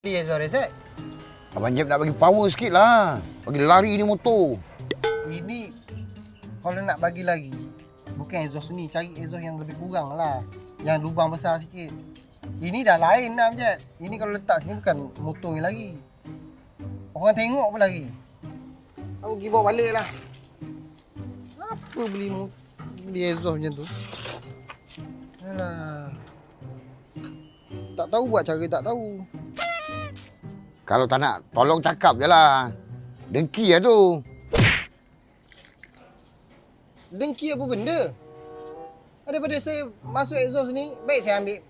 Beli Azwar Reset. Abang Jeb nak bagi power sikit lah. Bagi lari ni motor. Ini kalau nak bagi lagi, bukan exhaust ni, cari exhaust yang lebih kurang lah. Yang lubang besar sikit. Ini dah lain lah Jeb. Ini kalau letak sini bukan motor ni lagi. Orang tengok pun lagi. Aku pergi bawa balik lah. Apa beli exhaust macam tu? Alah. Tak tahu buat cara tak tahu. Kalau tak nak, tolong cakap je lah. Dengki lah tu. Dengki apa benda? Daripada saya masuk exhaust ni, baik saya ambil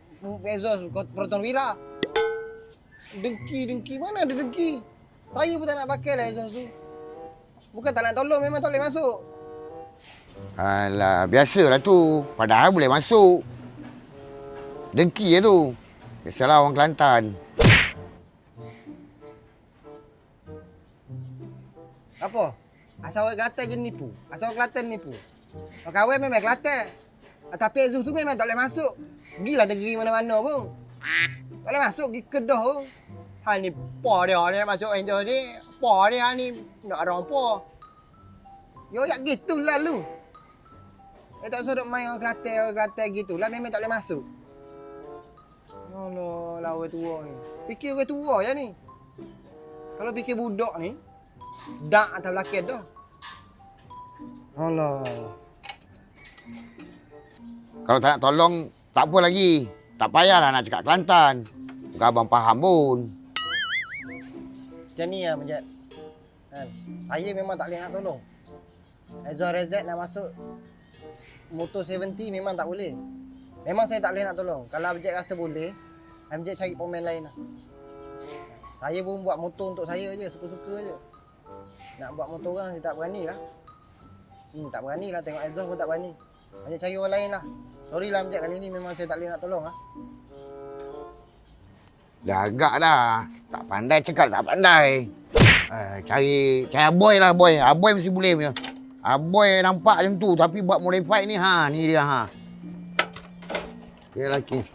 exhaust Proton Wira. Dengki, mana ada dengki? Saya pun tak nak pakai lah exhaust tu. Bukan tak nak tolong, memang tak boleh masuk. Alah, biasalah tu. Padahal boleh masuk. Dengki lah tu. Biasalah orang Kelantan. Apa? Asal orang Kelantan je nipu. Asal orang Kelantan nipu. Orang kahwin memang Kelantan. Tapi exhaust tu memang tak boleh masuk. Pergilah negeri mana-mana pun. Tak boleh masuk pergi Kedah pun. Hal ni apa dia nak masuk exhaust ni? Apa dia ni? Nak orang apa? Yo yak gitulah lu. Tak usah duk main orang Kelantan gitulah memang tak boleh masuk. Alah, lawa tua ni. Fikir orang tua je ni. Kalau fikir budak ni, dak atas belakang dah. Alah. Kalau tak nak tolong, tak apa lagi. Tak payahlah nak cakap Kelantan. Bukan abang faham pun. Macam ni lah Majid. Saya memang tak boleh nak tolong. Azwar Reset nak masuk motor 70 memang tak boleh. Memang saya tak boleh nak tolong. Kalau Abjad rasa boleh, Abjad cari pemain lain lah. Saya pun buat motor untuk saya je, suka-suka je. Nak buat motor orang saya tak berani lah. Tak berani lah, tengok exhaust pun tak berani. Abjad cari orang lain lah. Sorry lah Abjad, kali ni memang saya tak boleh nak tolong lah. Dah agak dah. Tak pandai cakap tak pandai. Cari Aboy lah, Aboy. Aboy mesti boleh punya. Aboy nampak macam tu tapi buat modified ni, ni dia. Dia lelaki.